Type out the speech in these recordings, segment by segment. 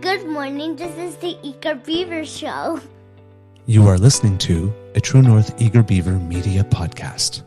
Good morning, this is the Eager Beaver Show. You are listening to a True North Eager Beaver Media Podcast.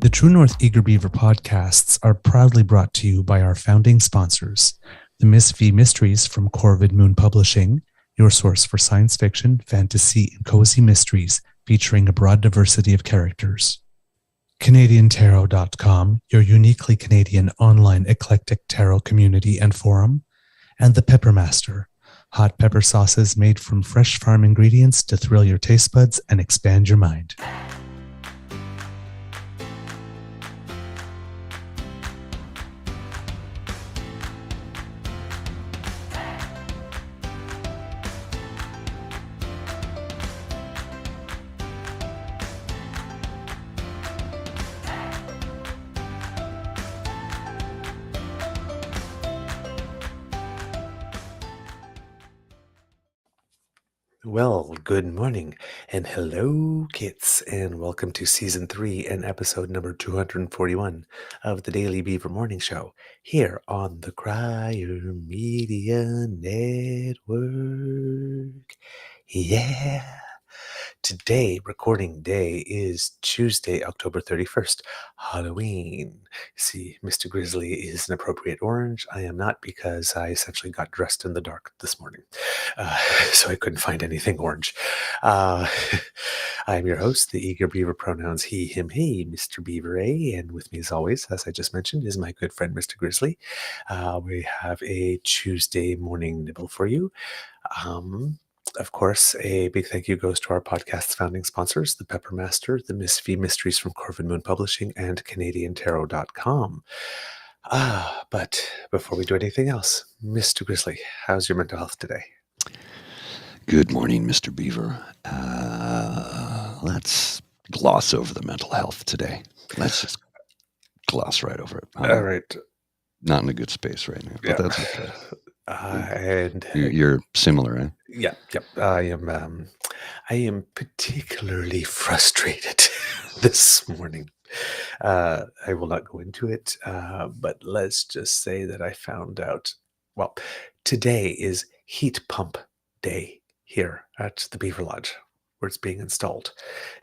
The True North Eager Beaver podcasts are proudly brought to you by our founding sponsors, the Miss V Mysteries from Corvid Moon Publishing, your source for science fiction, fantasy, and cozy mysteries featuring a broad diversity of characters. CanadianTarot.com, your uniquely Canadian online eclectic tarot community and forum, and the Pepper Master, hot pepper sauces made from fresh farm ingredients to thrill your taste buds and expand your mind. Well, good morning and hello, kits, and welcome to Season 3 and episode number 241 of the Daily Beaver Morning Show here on the Crier Media Network. Yeah. Today, recording day, is Tuesday, October 31st, Halloween. See, Mr. Grizzly is an appropriate orange. I am not, because I essentially got dressed in the dark this morning, so I couldn't find anything orange. I am your host, the Eager Beaver, pronouns he, him, he, Mr. Beaver A, and with me as always, as I just mentioned, is my good friend, Mr. Grizzly. We have a Tuesday morning nibble for you. Of course, a big thank you goes to our podcast's founding sponsors, the Pepper Master, the Miss V Mysteries from Corvid Moon Publishing, and CanadianTarot.com. But before we do anything else, Mr. Grizzly, how's your mental health today? Good morning, Mr. Beaver. Let's gloss over the mental health today. Let's just gloss right over it. All right. Not in a good space right now, but that's okay. And You're similar, eh? Yeah. I am particularly frustrated this morning. I will not go into it, but let's just say that I found out, well, today is heat pump day here at the Beaver Lodge, where it's being installed.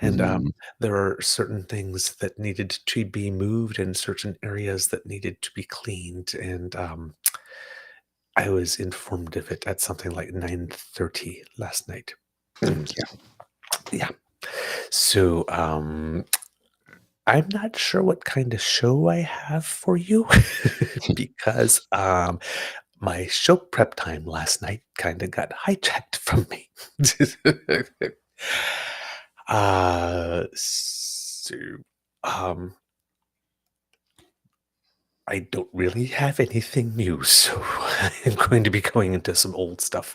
And there are certain things that needed to be moved and certain areas that needed to be cleaned. And I was informed of it at something like 9:30 last night. Yeah. So I'm not sure what kind of show I have for you because my show prep time last night kind of got hijacked from me. I don't really have anything new, so I'm going to be going into some old stuff,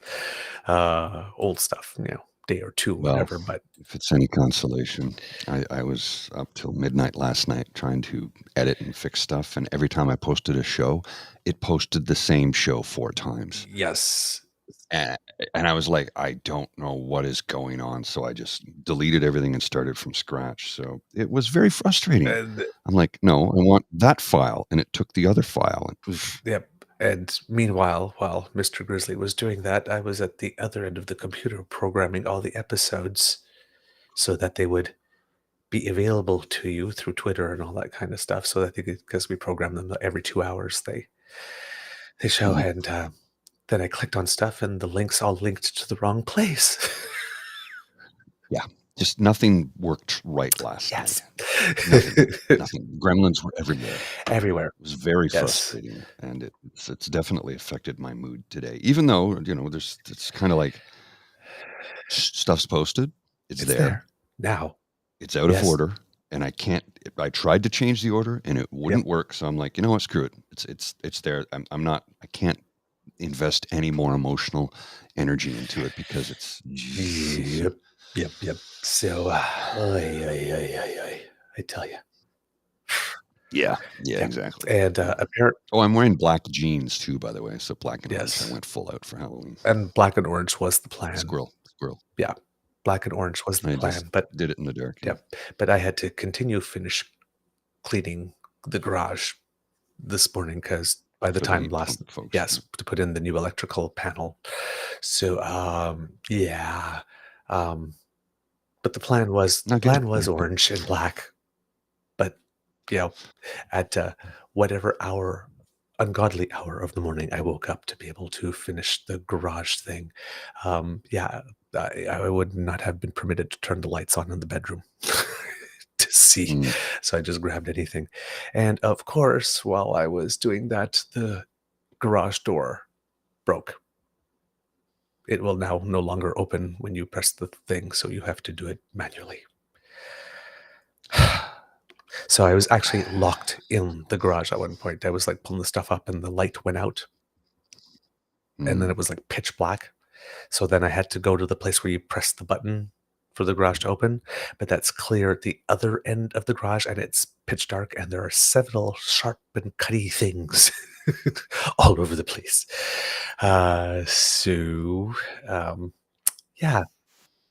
day or two, Well, whatever. But if it's any consolation, I was up till midnight last night trying to edit and fix stuff, and every time I posted a show, it posted the same show 4 times. yes, And I was like, I don't know what is going on, so I just deleted everything and started from scratch. So it was very frustrating. and I'm like, no, I want that file, and it took the other file. And yep. And meanwhile, while Mr. Grizzly was doing that, I was at the other end of the computer programming all the episodes so that they would be available to you through Twitter and all that kind of stuff. So that because we program them every 2 hours, they show. And then I clicked on stuff, and the links all linked to the wrong place. Yeah. Just nothing worked right last Yes. night. Nothing. Gremlins were everywhere. Everywhere. It was very Yes. frustrating, and it's definitely affected my mood today. Even though, it's kind of like stuff's posted, it's there. now. It's out of Yes. order, and I tried to change the order, and it wouldn't work. So I'm like, you know what? Screw it. It's there. I can't invest any more emotional energy into it because it's. Yep. So, I tell you. Yeah, exactly. And Oh, I'm wearing black jeans too, by the way. So black and Yes. orange. I went full out for Halloween. and black and orange was the plan. Squirrel. Yeah, black and orange was the I plan, just but did it in the dark. yeah, but I had to finish cleaning the garage this morning because by the For time heat last, pump folks, yes, to put in the new electrical panel. So, but the plan was Not good. orange and black, but at whatever ungodly hour of the morning I woke up to be able to finish the garage thing. I would not have been permitted to turn the lights on in the bedroom to see. So I just grabbed anything. And of course, while I was doing that, the garage door broke. It will now no longer open when you press the thing, so you have to do it manually. So I was actually locked in the garage at one point. I was like pulling the stuff up and the light went out. And then it was like pitch black. So then I had to go to the place where you press the button for the garage to open, but that's clear at the other end of the garage and it's pitch dark and there are several sharp and cutty things all over the place. Yeah.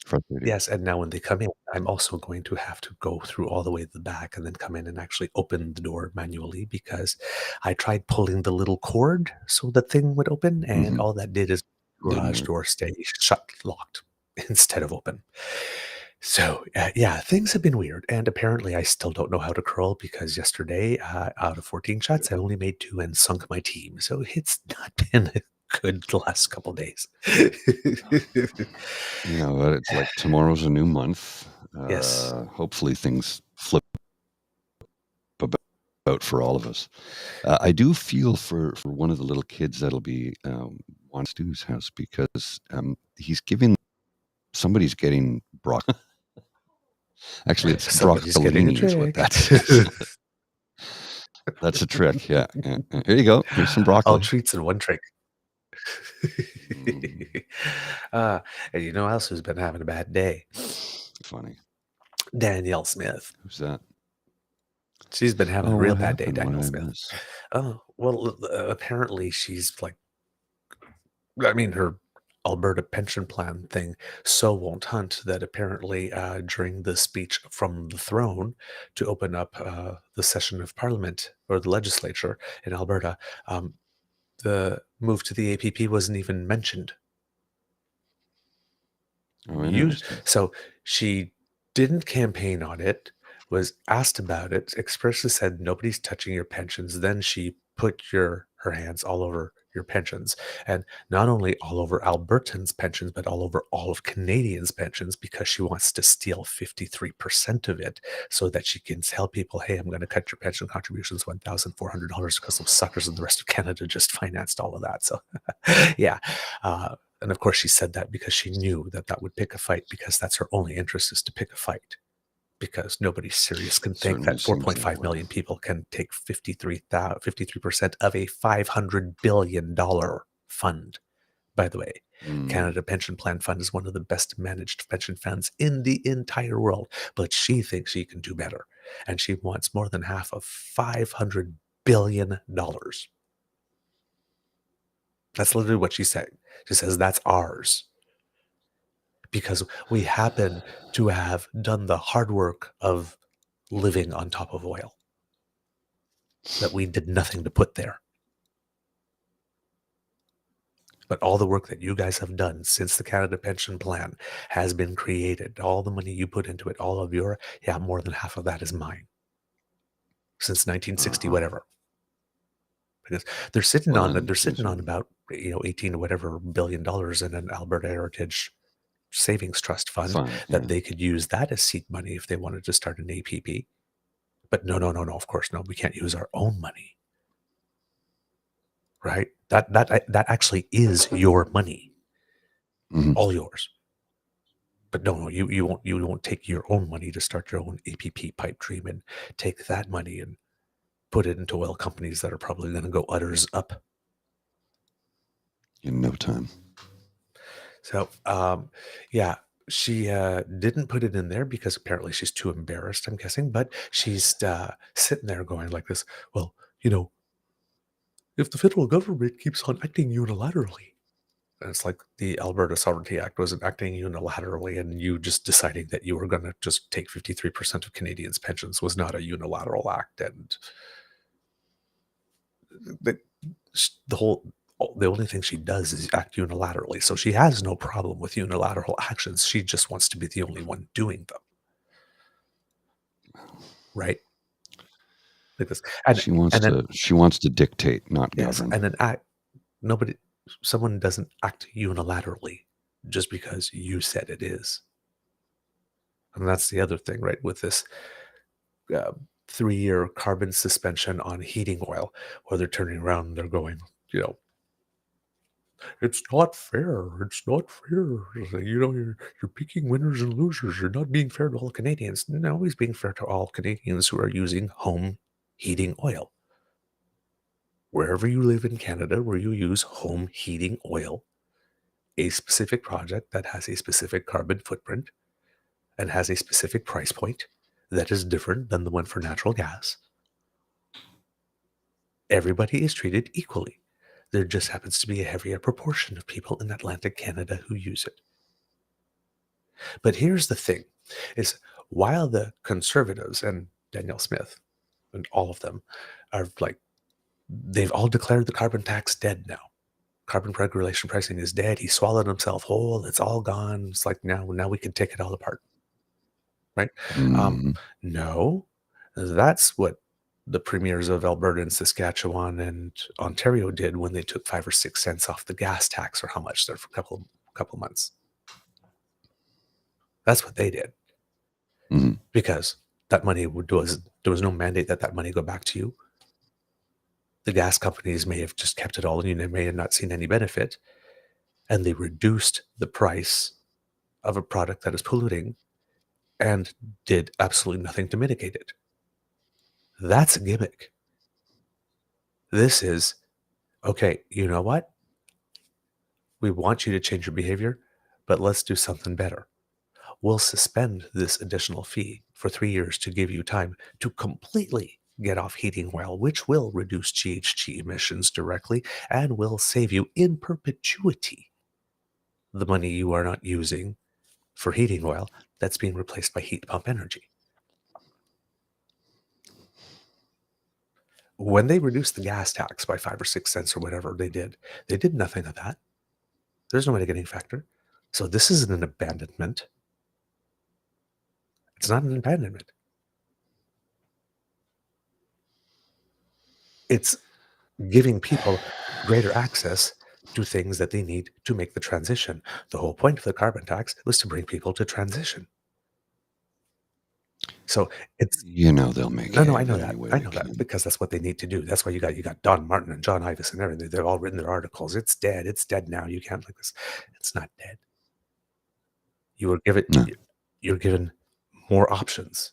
Frustrating. Yes, and now when they come in, I'm also going to have to go through all the way to the back and then come in and actually open the door manually because I tried pulling the little cord so the thing would open, and all that did is garage door stay shut, locked instead of open. So, things have been weird, and apparently I still don't know how to curl because yesterday, out of 14 shots, I only made 2 and sunk my team. So it's not been good the last couple days. But it's like tomorrow's a new month. Yes. Hopefully things flip about for all of us. I do feel for one of the little kids that'll be on Stu's house because somebody's getting broccoli. Actually, it's Somebody's getting a broccolini is what trick. that is. That's a trick. Yeah. Here you go. Here's some broccoli. All treats and one trick. And you know who else who's been having a bad day? Funny. Danielle Smith. Who's that? She's been having a real bad day, What Danielle happened? What Smith. did I miss? Oh, well, apparently she's like, I mean, her Alberta pension plan thing so won't hunt that apparently during the speech from the throne to open up the session of Parliament or the legislature in Alberta, the move to the APP wasn't even mentioned. Oh, interesting. So she didn't campaign on it, was asked about it, expressly said nobody's touching your pensions. Then she put her hands all over your pensions, and not only all over Albertans' pensions, but all over all of Canadians' pensions, because she wants to steal 53% of it so that she can tell people, hey, I'm going to cut your pension contributions $1,400 because those suckers in the rest of Canada just financed all of that. So and of course she said that because she knew that would pick a fight, because that's her only interest, is to pick a fight. Because nobody serious can think that 4.5 million people can take 53% of a $500 billion fund. By the way, Canada Pension Plan Fund is one of the best managed pension funds in the entire world. But she thinks she can do better. And she wants more than half of $500 billion. That's literally what she said. She says that's ours. Because we happen to have done the hard work of living on top of oil that we did nothing to put there. But all the work that you guys have done since the Canada Pension Plan has been created, all the money you put into it, all of your, more than half of that is mine. Since 1960, whatever. Because they're sitting on about, 18 or whatever $billion in an Alberta Heritage savings trust fund Fun. that Yeah. they could use that as seed money if they wanted to start an APP. But no, of course, no, we can't use our own money. Right? That actually is your money, Mhm. all yours. But no, you won't take your own money to start your own APP pipe dream and take that money and put it into oil companies that are probably going to go utters up. In no time. So, yeah, she didn't put it in there because apparently she's too embarrassed, I'm guessing. But she's sitting there going like this, well, if the federal government keeps on acting unilaterally, and it's like the Alberta Sovereignty Act wasn't acting unilaterally, and you just deciding that you were going to just take 53% of Canadians' pensions was not a unilateral act. And the only thing she does is act unilaterally. So she has no problem with unilateral actions. She just wants to be the only one doing them. Right? Like this. She wants to dictate, not govern. And someone doesn't act unilaterally just because you said it is. And that's the other thing, right? With this 3-year carbon suspension on heating oil, where they're turning around and they're going, it's not fair. It's not fair. You're picking winners and losers. You're not being fair to all Canadians. No, he's being fair to all Canadians who are using home heating oil. Wherever you live in Canada, where you use home heating oil, a specific project that has a specific carbon footprint and has a specific price point that is different than the one for natural gas, everybody is treated equally. There just happens to be a heavier proportion of people in Atlantic Canada who use it. But here's the thing, is while the Conservatives and Danielle Smith and all of them are like, they've all declared the carbon tax dead now. Carbon regulation pricing is dead. He swallowed himself whole. It's all gone. It's like now we can take it all apart. Right? Mhm. No, that's what the premiers of Alberta and Saskatchewan and Ontario did when they took 5 or 6 cents off the gas tax, or how much there for a couple months. That's what they did. Mhm. Because that money there was no mandate that money go back to you. The gas companies may have just kept it all, and you may have not seen any benefit, and they reduced the price of a product that is polluting and did absolutely nothing to mitigate it. That's a gimmick. This is, okay, you know what? We want you to change your behavior, but let's do something better. We'll suspend this additional fee for 3 years to give you time to completely get off heating oil, which will reduce GHG emissions directly and will save you in perpetuity the money you are not using for heating oil that's being replaced by heat pump energy. When they reduced the gas tax by 5 or 6 cents or whatever they did nothing of that. There's no mitigating factor. So this isn't an abandonment. It's not an abandonment. It's giving people greater access to things that they need to make the transition. The whole point of the carbon tax was to bring people to transition. So it's they'll make no, I hay know any that. way I they know can. that because that's what they need to do. That's why you got Don Martin and John Ives and everything. They've all written their articles. It's dead. It's dead now. You can't like this. It's not dead. You're given more options.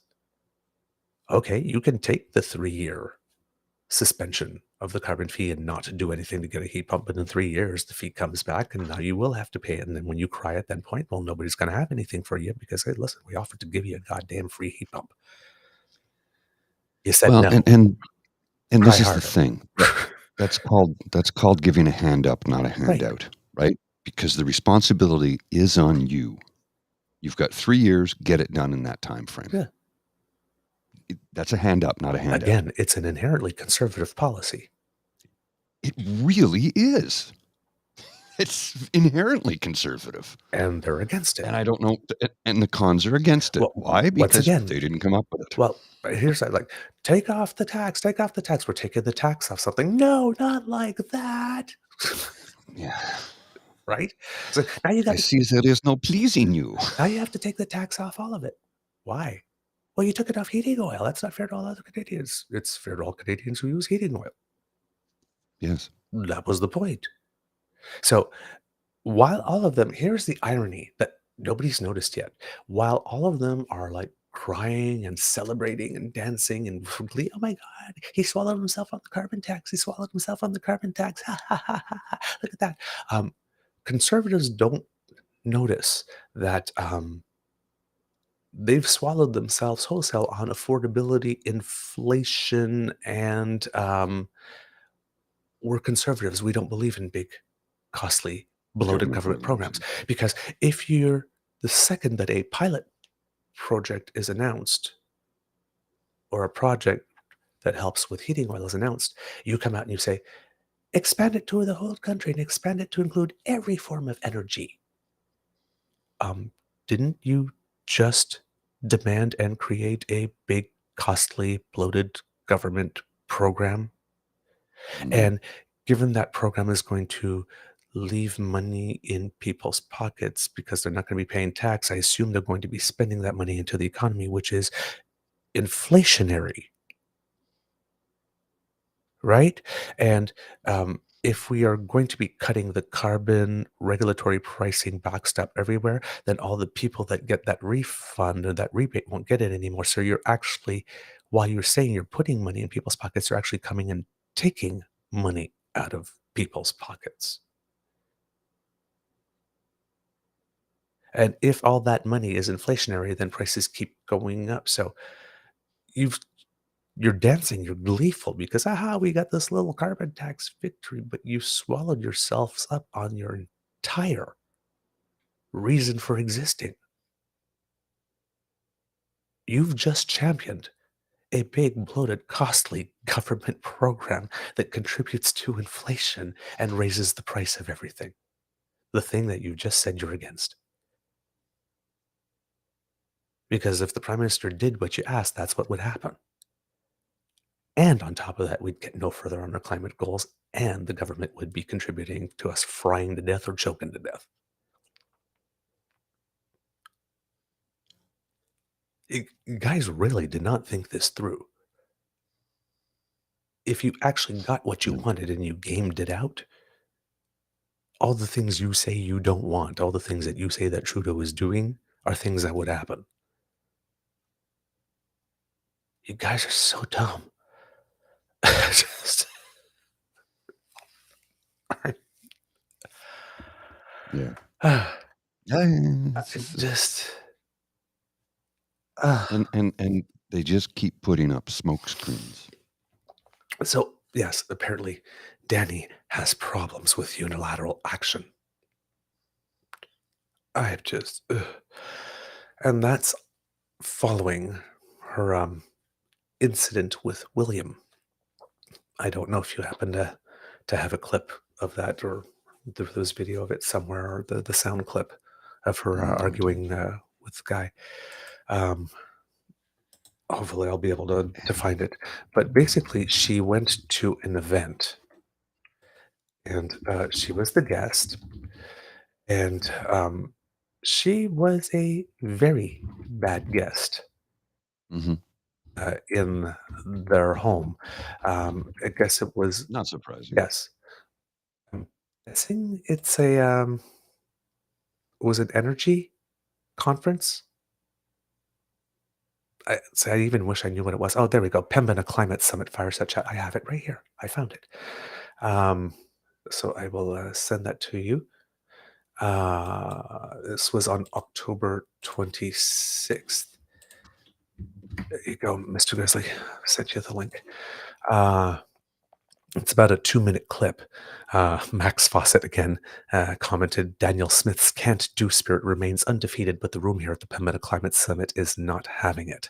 Okay, you can take the 3-year suspension of the carbon fee and not do anything to get a heat pump, but in 3 years the fee comes back and now you will have to pay it. And then when you cry at that point, well, nobody's going to have anything for you because, hey, listen, we offered to give you a goddamn free heat pump. You said Well, no. and Cry this is harder. the thing. That's called giving a hand up, not a handout, right? Because the responsibility is on you. You've got 3 years, get it done in that time frame. Yeah. That's a hand up, not a handout. Again, it's an inherently conservative policy. It really is. It's inherently conservative. And they're against it. And I don't know. And the cons are against it. Well, why? Because again, they didn't come up with it. Well, here's that, like, take off the tax. We're taking the tax off something. No, not like that. Yeah. right? So now you I got to see there is no pleasing you. now you have to take the tax off all of it. Why? Well, you took it off heating oil. That's not fair to all other Canadians. It's fair to all Canadians who use heating oil. Yes. That was the point. So while all of them, here's the irony that nobody's noticed yet. While all of them are like crying and celebrating and dancing and glee, oh my God, he swallowed himself on the carbon tax. He swallowed himself on the carbon tax. Ha ha ha ha. Ha. Look at that. Conservatives don't notice that they've swallowed themselves wholesale on affordability, inflation, and we're conservatives. We don't believe in big, costly, bloated government programs. Because if you're the second that a pilot project is announced or a project that helps with heating oil is announced, you come out and you say, expand it to the whole country and expand it to include every form of energy. Didn't you just demand and create a big, costly, bloated government program? And given that program is going to leave money in people's pockets because they're not going to be paying tax, I assume they're going to be spending that money into the economy, which is inflationary, right? And if we are going to be cutting the carbon regulatory pricing backstop everywhere, then all the people that get that refund or that rebate won't get it anymore. So you're actually, while you're saying you're putting money in people's pockets, you're actually coming and taking money out of people's pockets. And if all that money is inflationary, then prices keep going up. So you're dancing, you're gleeful because aha, we got this little carbon tax victory, but you swallowed yourselves up on your entire reason for existing. You've just championed a big, bloated, costly government program that contributes to inflation and raises the price of everything. The thing that you just said you're against. Because if the prime minister did what you asked, that's what would happen. And on top of that, we'd get no further on our climate goals, and the government would be contributing to us frying to death or choking to death. You guys really did not think this through. If you actually got what you wanted and you gamed it out, all the things you say you don't want, all the things that you say that Trudeau is doing are things that would happen. You guys are so dumb. Just, Yeah. just And they just keep putting up smoke screens. so yes, apparently Danny has problems with unilateral action. I just and that's following her incident with William. I don't know if you happen to have a clip of that or there was video of it somewhere or the sound clip of her arguing with the guy. Hopefully I'll be able to find it. But basically she went to an event and she was the guest and she was a very bad guest in their home. I guess it was, Not surprising. yes. I'm guessing it's a was an energy conference. I even wish I knew what it was. Oh, there we go. Pembina Climate Summit Fireside Chat. I have it right here. I found it. So I will send that to you. This was on October 26th. There you go, Mr. Grizzly. Sent you the link. It's about a 2-minute clip. Max Fawcett again commented, Daniel Smith's can't do spirit remains undefeated, but the room here at the Pembina Climate Summit is not having it.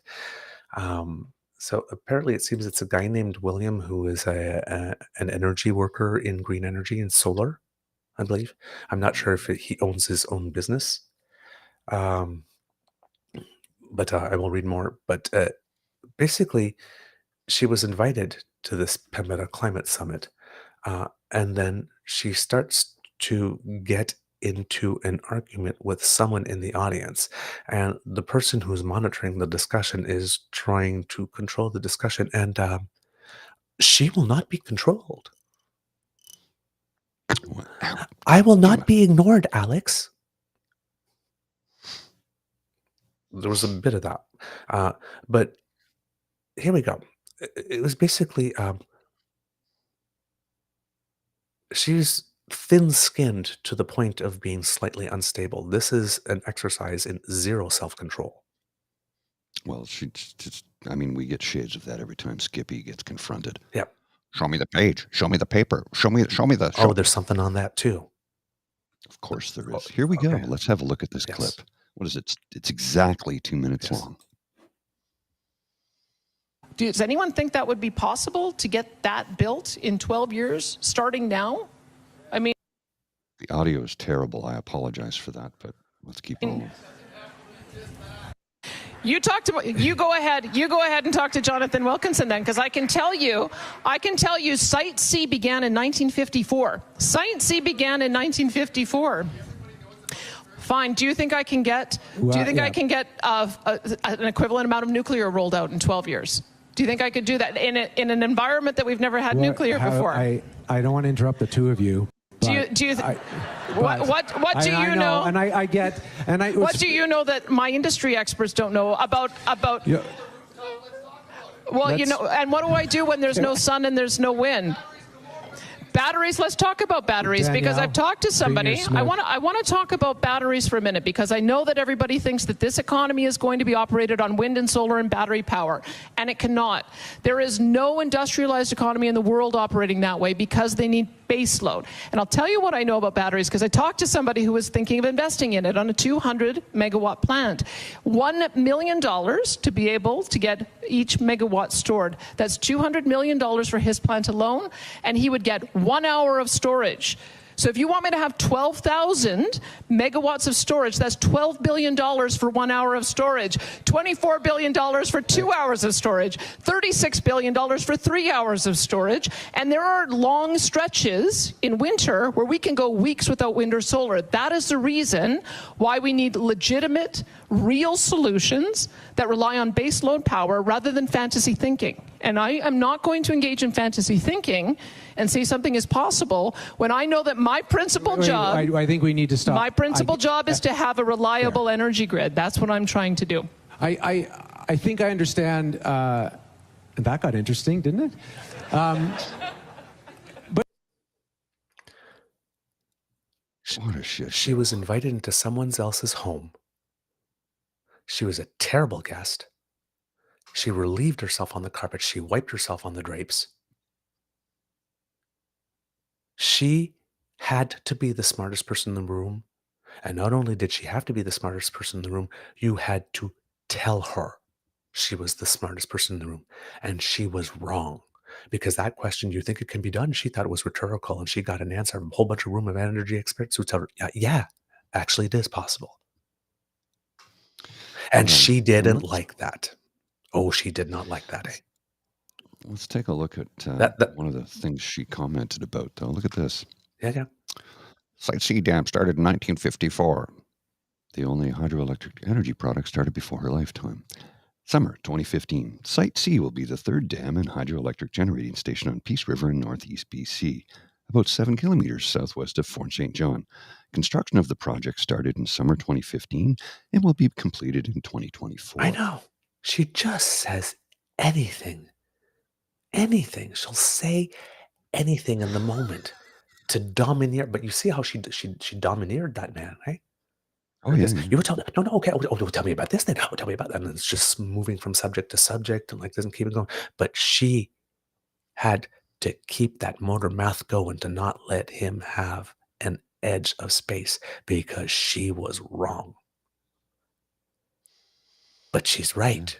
So apparently it seems it's a guy named William who is an energy worker in green energy and solar, I believe. I'm not sure if he owns his own business. But I will read more. But basically, she was invited to this Pembina Climate Summit, and then she starts to get into an argument with someone in the audience, and the person who's monitoring the discussion is trying to control the discussion, and she will not be controlled. I will not be ignored, Alex. There was a bit of that. But here we go. It was basically she's thin-skinned to the point of being slightly unstable. This is an exercise in zero self-control. Well, she just, I mean, we get shades of that every time Skippy gets confronted. Yep. Show me the page. Show me the paper. Show me the. Oh, there's something on that too. Of course there is. Here we go. Okay. Let's have a look at this clip. What is it? It's exactly 2 minutes long. Does anyone think that would be possible to get that built in 12 years, starting now? I mean, The audio is terrible. I apologize for that, but let's keep on. you go ahead and talk to Jonathan Wilkinson then, because I can tell you Site C began in 1954. Site C began in 1954. Fine. Do you think I can get an equivalent amount of nuclear rolled out in 12 years? Do you think I could do that in an environment that we've never had nuclear before? I don't want to interrupt the two of you. What do you know? And I get, and I. What do you know that my industry experts don't know about? Yeah. Well, and what do I do when there's no sun and there's no wind? Batteries. Let's talk about batteries, Danielle, because I've talked to somebody. I want to talk about batteries for a minute, because I know that everybody thinks that this economy is going to be operated on wind and solar and battery power, and it cannot. There is no industrialized economy in the world operating that way, because they need base load. And I'll tell you what I know about batteries, because I talked to somebody who was thinking of investing in it on a 200 megawatt plant. $1 million to be able to get each megawatt stored. That's $200 million for his plant alone, and he would get 1 hour of storage. So if you want me to have 12,000 megawatts of storage, that's $12 billion for 1 hour of storage, $24 billion for 2 hours of storage, $36 billion for 3 hours of storage. And there are long stretches in winter where we can go weeks without wind or solar. That is the reason why we need legitimate, real solutions that rely on base load power rather than fantasy thinking. And I am not going to engage in fantasy thinking and say something is possible when I know that my principal job... I think we need to stop. My principal job is to have a reliable energy grid. That's what I'm trying to do. I think I understand. That got interesting, didn't it? What a shit. She was invited into someone else's home. She was a terrible guest. She relieved herself on the carpet. She wiped herself on the drapes. She had to be the smartest person in the room. And not only did she have to be the smartest person in the room, you had to tell her she was the smartest person in the room. And she was wrong. Because that question, you think it can be done? She thought it was rhetorical, and she got an answer. A whole bunch of room of energy experts who tell her, yeah, actually it is possible. And she didn't like that. Oh, she did not like that, eh? Let's take a look at one of the things she commented about, though. Look at this. Yeah. Site C dam started in 1954. The only hydroelectric energy product started before her lifetime. Summer 2015. Site C will be the third dam and hydroelectric generating station on Peace River in northeast BC, about 7 kilometers southwest of Fort St. John. Construction of the project started in summer 2015 and will be completed in 2024. I know. She just says anything. Anything. She'll say anything in the moment to domineer. But you see how she domineered that man, right? Oh, yeah. You would tell no, okay. Oh, tell me about this then. Oh, tell me about that. And it's just moving from subject to subject and doesn't keep it going. But she had to keep that motor mouth going to not let him have an edge of space because she was wrong. But she's right.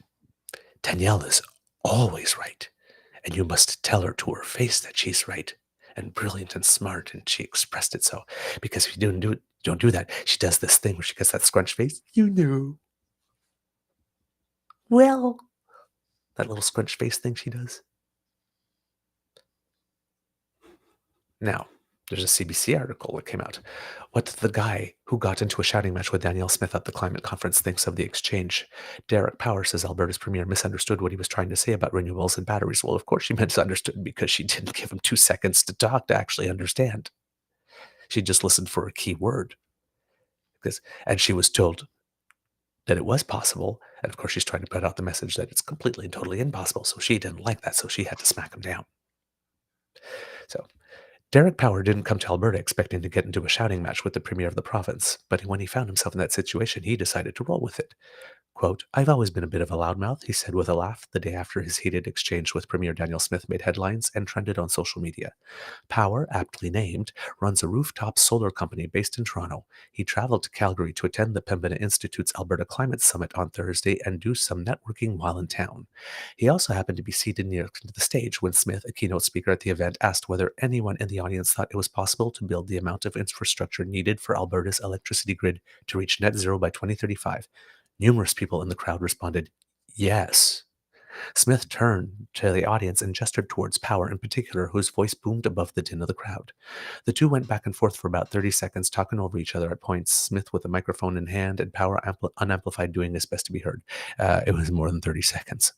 Danielle is always right. And you must tell her to her face that she's right and brilliant and smart. And she expressed it so. Because if you don't do that, she does this thing where she gets that scrunched face. You know. Well, that little scrunched face thing she does. Now, There's a CBC article that came out. What the guy who got into a shouting match with Danielle Smith at the climate conference thinks of the exchange. Derek Power says Alberta's premier misunderstood what he was trying to say about renewables and batteries. Well, of course she misunderstood because she didn't give him 2 seconds to talk to actually understand. She just listened for a key word. And she was told that it was possible. And of course, she's trying to put out the message that it's completely and totally impossible. So she didn't like that. So she had to smack him down. So Derek Power didn't come to Alberta expecting to get into a shouting match with the premier of the province, but when he found himself in that situation, he decided to roll with it. Quote, "I've always been a bit of a loudmouth," he said with a laugh the day after his heated exchange with Premier Danielle Smith made headlines and trended on social media. Power, aptly named, runs a rooftop solar company based in Toronto. He traveled to Calgary to attend the Pembina Institute's Alberta Climate Summit on Thursday and do some networking while in town. He also happened to be seated near to the stage when Smith, a keynote speaker at the event, asked whether anyone in the audience thought it was possible to build the amount of infrastructure needed for Alberta's electricity grid to reach net zero by 2035. Numerous people in the crowd responded, "Yes." Smith turned to the audience and gestured towards Power in particular, whose voice boomed above the din of the crowd. The two went back and forth for about 30 seconds, talking over each other at points, Smith with a microphone in hand and Power unamplified doing his best to be heard. It was more than 30 seconds.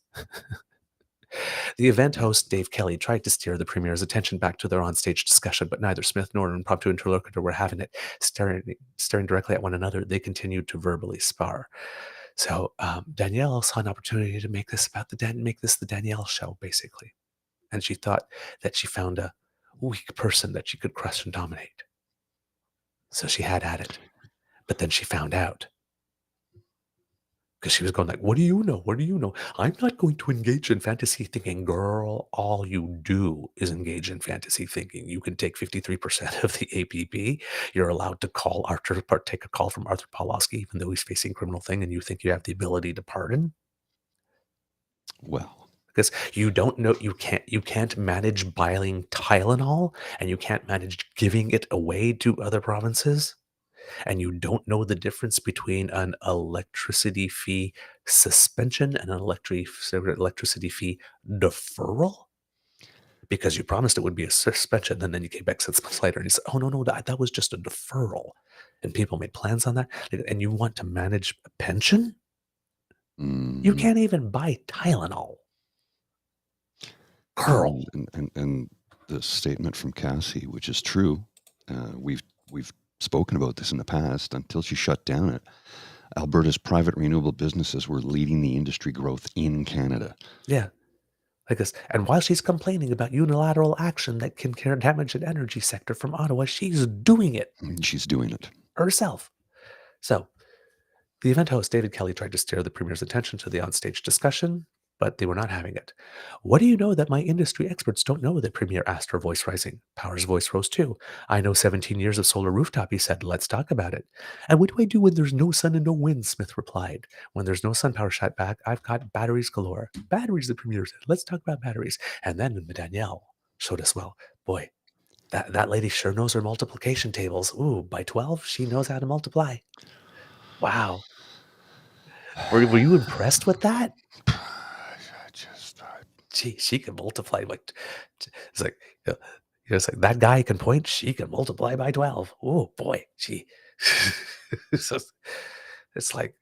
The event host, Dave Kelly, tried to steer the premier's attention back to their onstage discussion, but neither Smith nor an impromptu interlocutor were having it. Staring directly at one another, they continued to verbally spar. So Danielle saw an opportunity to make this the Danielle show, basically. And she thought that she found a weak person that she could crush and dominate. So she had at it. But then she found out. Because she was going like, "What do you know? What do you know? I'm not going to engage in fantasy thinking." Girl, all you do is engage in fantasy thinking. You can take 53% of the APP. You're allowed to take a call from Arthur Pawlowski, even though he's facing criminal thing, and you think you have the ability to pardon. Well, because you don't know, you can't manage buying Tylenol, and you can't manage giving it away to other provinces. And you don't know the difference between an electricity fee suspension and an electricity fee deferral? Because you promised it would be a suspension, and then you came back 6 months later and you said, "Oh, no, that was just a deferral." And people made plans on that. And you want to manage a pension? You can't even buy Tylenol. Girl. And the statement from Cassie, which is true, we've spoken about this in the past, until she shut down it, Alberta's private renewable businesses were leading the industry growth in Canada. Yeah. Like this. And while she's complaining about unilateral action that can damage an energy sector from Ottawa, she's doing it. She's doing it herself. So the event host, David Kelly, tried to steer the premier's attention to the onstage discussion, but they were not having it. "What do you know that my industry experts don't know?" the premier asked, her voice rising. Power's voice rose too. "I know 17 years of solar rooftop," he said. "Let's talk about it." "And what do I do when there's no sun and no wind?" Smith replied. "When there's no sun," Power shot back, "I've got batteries galore." "Batteries," the premier said. "Let's talk about batteries." And then Danielle showed us, well, boy, that lady sure knows her multiplication tables. Ooh, by 12, she knows how to multiply. Wow. Were you impressed with that? Gee, she can multiply like, it's like, it's like that guy can point, she can multiply by 12. Oh boy, she. It's like,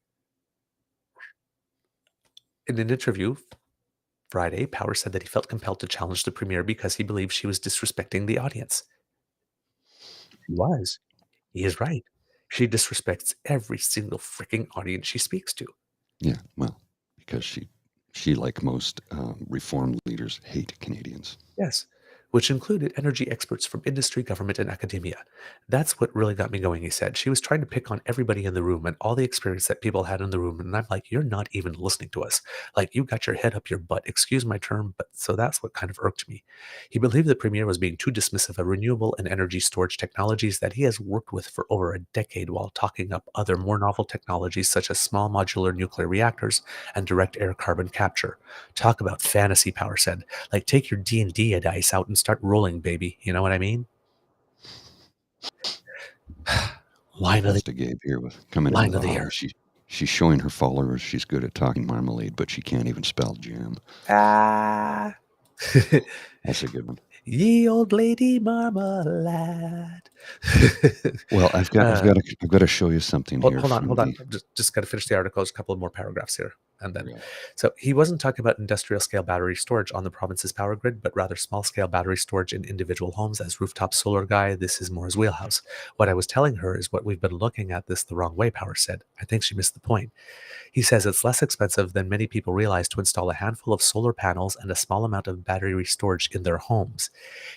in an interview Friday, Power said that he felt compelled to challenge the premier because he believed she was disrespecting the audience. She was. He is right. She disrespects every single freaking audience she speaks to. Yeah, well, because she, like most reform leaders, hate Canadians. Yes, which included energy experts from industry, government, and academia. "That's what really got me going," he said. "She was trying to pick on everybody in the room and all the experience that people had in the room. And I'm like, you're not even listening to us. Like, you got your head up your butt. Excuse my term, but so that's what kind of irked me." He believed the premier was being too dismissive of renewable and energy storage technologies that he has worked with for over a decade, while talking up other more novel technologies such as small modular nuclear reactors and direct air carbon capture. "Talk about fantasy," Power said. "Like, take your D&D dice out and start rolling, baby. You know what I mean?" Line of the Gabe here with coming line into of the the holler. year. She's showing her followers she's good at talking marmalade, but she can't even spell jam. Ah. That's a good one. Ye old lady marmalade. Well, I've got to show you something here. Hold from on. the- Just got to finish the article. There's a couple of more paragraphs here. And then, Yeah. so he wasn't talking about industrial scale battery storage on the province's power grid, but rather small scale battery storage in individual homes. As rooftop solar guy, this is more his wheelhouse. What I was telling her is what we've been looking at this the wrong way, Power said. I think she missed the point. He says it's less expensive than many people realize to install a handful of solar panels and a small amount of battery storage in their homes.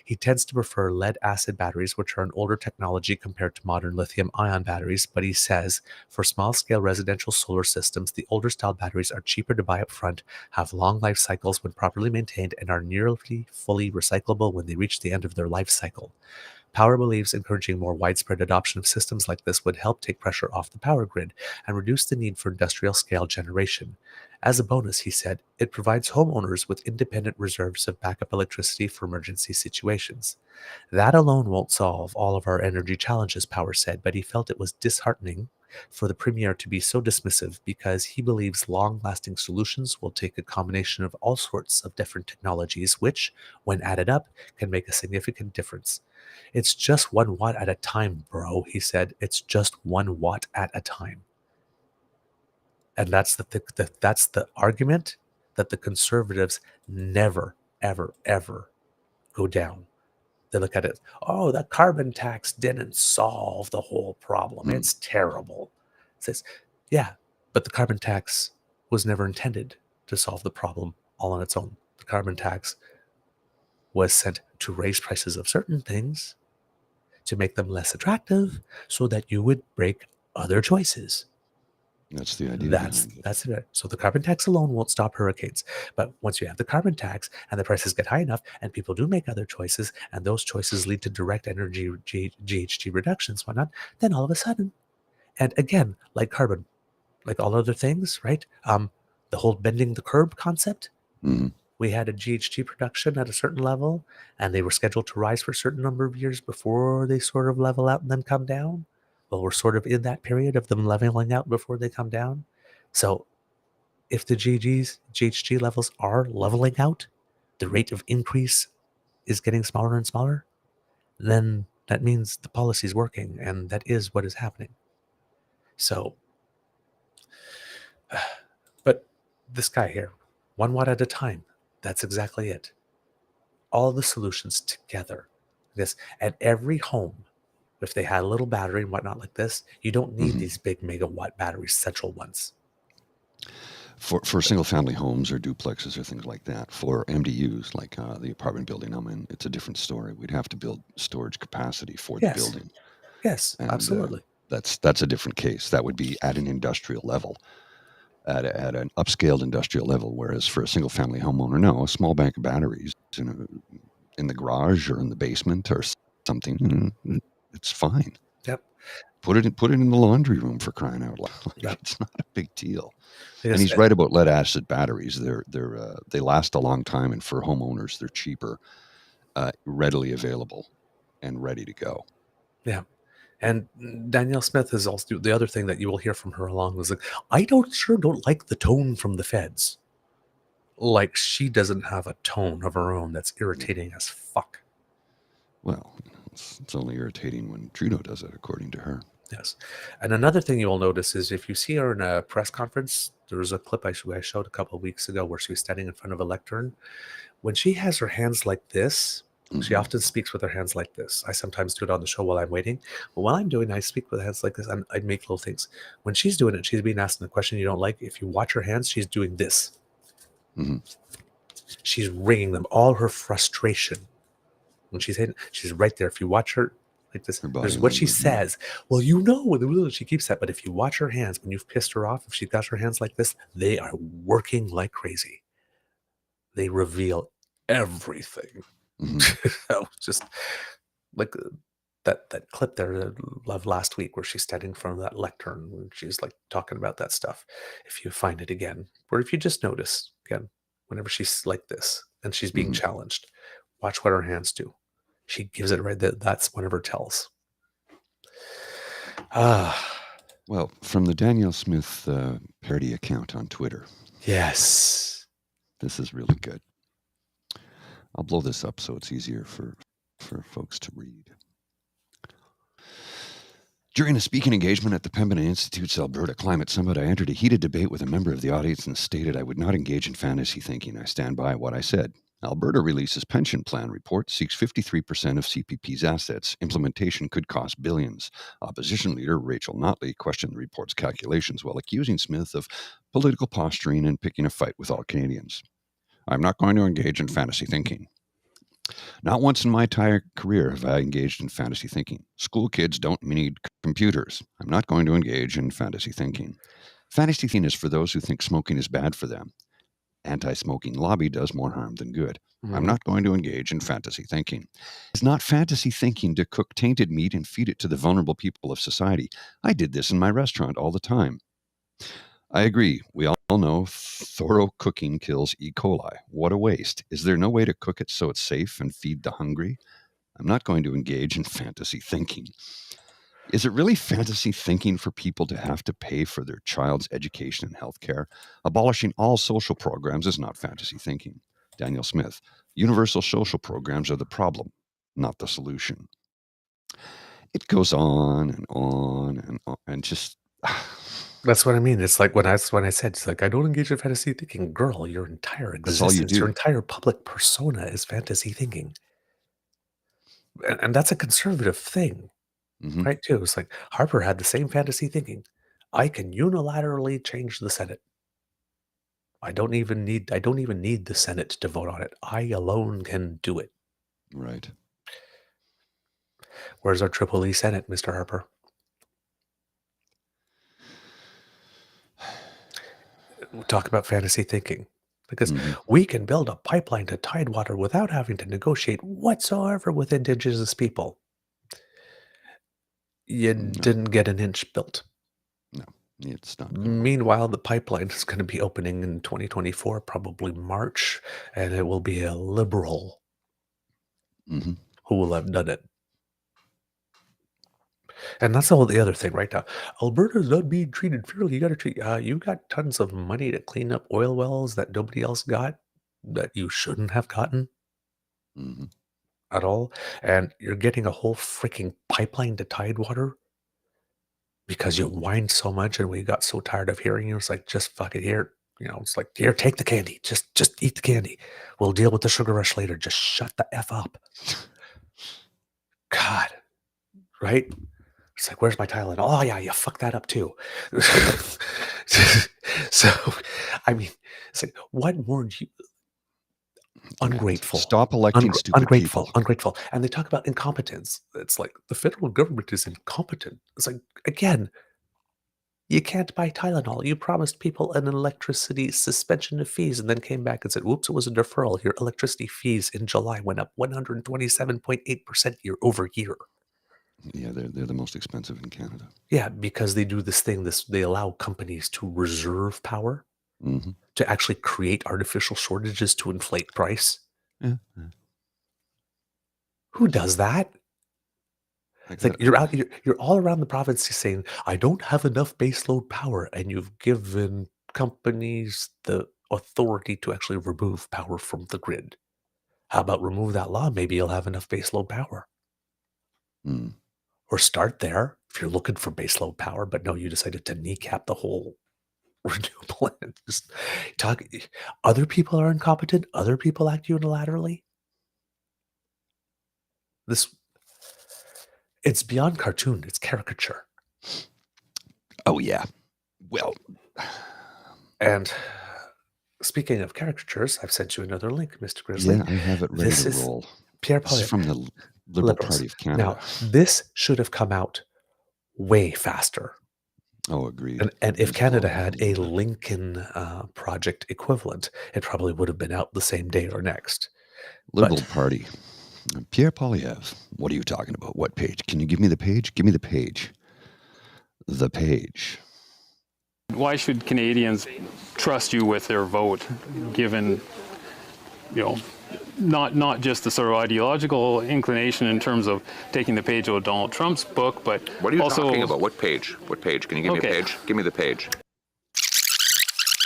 He tends to prefer lead acid batteries, which are an older technology compared to modern lithium ion batteries, but he says for small scale residential solar systems, the older style batteries are cheaper to buy up front, have long life cycles when properly maintained, and are nearly fully recyclable when they reach the end of their life cycle. Power believes encouraging more widespread adoption of systems like this would help take pressure off the power grid and reduce the need for industrial scale generation. As a bonus, he said, it provides homeowners with independent reserves of backup electricity for emergency situations. That alone won't solve all of our energy challenges, Power said, but he felt it was disheartening for the Premier to be so dismissive because he believes long lasting solutions will take a combination of all sorts of different technologies, which, when added up, can make a significant difference. It's just 1 watt at a time, bro, he said. It's just 1 watt at a time. And that's that's the argument that the conservatives never, ever, ever go down. They look at it, oh, the carbon tax didn't solve the whole problem. It's terrible. It says, yeah, but the carbon tax was never intended to solve the problem all on its own. The carbon tax was sent to raise prices of certain things, to make them less attractive, so that you would break other choices. That's the idea. That's it. So the carbon tax alone won't stop hurricanes. But once you have the carbon tax and the prices get high enough and people do make other choices and those choices lead to direct energy GHG reductions, whatnot, then all of a sudden, and again, like carbon, like all other things, right? The whole bending the curb concept, we had a GHG production at a certain level and they were scheduled to rise for a certain number of years before they sort of level out and then come down. Well, we're sort of in that period of them leveling out before they come down. So if the GHG levels are leveling out, the rate of increase is getting smaller and smaller, then that means the policy is working, and that is what is happening. So, but this guy here, 1 watt at a time, that's exactly it. All the solutions together. This at every home, if they had a little battery and whatnot like this, you don't need these big megawatt batteries, central ones. For single-family homes or duplexes or things like that, for MDUs, like the apartment building I'm in, it's a different story. We'd have to build storage capacity for the building. Yes, And, absolutely. That's a different case. That would be at an industrial level, at an upscaled industrial level. Whereas for a single-family homeowner, no, a small bank of batteries in the garage or in the basement or something, it's fine. Yep. Put it in the laundry room, for crying out loud. It's not a big deal. Yes, and he's right about lead acid batteries. They last a long time, and for homeowners, they're cheaper, readily available, and ready to go. Yeah. And Danielle Smith is also the other thing that you will hear from her along was like, I don't like the tone from the feds. Like she doesn't have a tone of her own that's irritating as fuck. Well, it's only irritating when Trudeau does it, according to her. Yes. And another thing you will notice is if you see her in a press conference, there was a clip I showed a couple of weeks ago where she was standing in front of a lectern. When she has her hands like this, she often speaks with her hands like this. I sometimes do it on the show while I'm waiting. But while I'm doing, I speak with hands like this. I make little things. When she's doing it, she's being asked a question you don't like. If you watch her hands, she's doing this. She's wringing them. All her frustration. When she's hitting, she's right there. If you watch her like this, there's what she says. Well, you know, she keeps that. But if you watch her hands, when you've pissed her off, if she's got her hands like this, they are working like crazy. They reveal everything. Just like that clip there of last week where she's standing in front of that lectern and she's like talking about that stuff. If you find it again, or if you just notice again, whenever she's like this and she's being challenged, watch what her hands do. She gives it right there. That's one of her tells. Well, from the Danielle Smith parody account on Twitter. Yes. This is really good. I'll blow this up so it's easier for folks to read. During a speaking engagement at the Pembina Institute's Alberta Climate Summit, I entered a heated debate with a member of the audience and stated I would not engage in fantasy thinking. I stand by what I said. Alberta releases pension plan report, seeks 53% of CPP's assets. Implementation could cost billions. Opposition leader Rachel Notley questioned the report's calculations while accusing Smith of political posturing and picking a fight with all Canadians. I'm not going to engage in fantasy thinking. Not once in my entire career have I engaged in fantasy thinking. School kids don't need computers. I'm not going to engage in fantasy thinking. Fantasy thinking is for those who think smoking is bad for them. Anti-smoking lobby does more harm than good. I'm not going to engage in fantasy thinking. It's not fantasy thinking to cook tainted meat and feed it to the vulnerable people of society. I did this in my restaurant all the time. I agree. We all know thorough cooking kills E. coli. What a waste. Is there no way to cook it so it's safe and feed the hungry? I'm not going to engage in fantasy thinking. Is it really fantasy thinking for people to have to pay for their child's education and health care? Abolishing all social programs is not fantasy thinking. Daniel Smith, universal social programs are the problem, not the solution. It goes on and on and on and just... That's what I mean. It's like when I said, it's like, I don't engage in fantasy thinking. Girl, your entire That's all you existence, do. your entire public persona is fantasy thinking. And that's a conservative thing, right, too. It's like Harper had the same fantasy thinking. I can unilaterally change the Senate. I don't even need the Senate to vote on it. I alone can do it. Right. Where's our Triple E Senate, Mr. Harper? We'll talk about fantasy thinking. Because we can build a pipeline to Tidewater without having to negotiate whatsoever with Indigenous people. You didn't get an inch built. No, it's not. Meanwhile, the pipeline is going to be opening in 2024, probably March, and it will be a liberal who will have done it. And that's all the other thing right now. Alberta's not being treated fairly. You got to treat. You got tons of money to clean up oil wells that nobody else got, that you shouldn't have gotten at all, and you're getting a whole freaking pipeline to Tidewater because you whined so much, and we got so tired of hearing you. It's like, just fuck it here. You know, it's like, here, take the candy. Just eat the candy. We'll deal with the sugar rush later. Just shut the F up. God, right? It's like, where's my Tylenol? Oh, yeah, you fucked that up too. So, I mean, it's like, what more do you... Ungrateful. Stop electing stupid people. Ungrateful. And they talk about incompetence. It's like, the federal government is incompetent. It's like, again, you can't buy Tylenol. You promised people an electricity suspension of fees and then came back and said, whoops, it was a deferral. Your electricity fees in July went up 127.8% year over year. Yeah, they're the most expensive in Canada. Yeah, because they do this thing, they allow companies to reserve power, to actually create artificial shortages to inflate price. Yeah. Who does that? It's like you're all around the province saying, I don't have enough baseload power, and you've given companies the authority to actually remove power from the grid. How about remove that law? Maybe you'll have enough baseload power. Or start there if you're looking for baseload power, but no, you decided to kneecap the whole renewable and just talk. Other people are incompetent. Other people act unilaterally. It's beyond cartoon. It's caricature. Oh, yeah. Well. And speaking of caricatures, I've sent you another link, Mr. Grizzly. Yeah, I have it ready to roll. Pierre This is from the Liberal Party of Canada. Now, this should have come out way faster. Oh, agreed. And if Canada had a Lincoln Project equivalent, it probably would have been out the same day or next. Liberal Party. Pierre Poilievre. What are you talking about? What page? Can you give me the page? Give me the page. The page. Why should Canadians trust you with their vote, given, you know, not just the sort of ideological inclination in terms of taking the page out of Donald Trump's book, but what are you also talking about? What page? What page? Can you give me a page? Give me the page.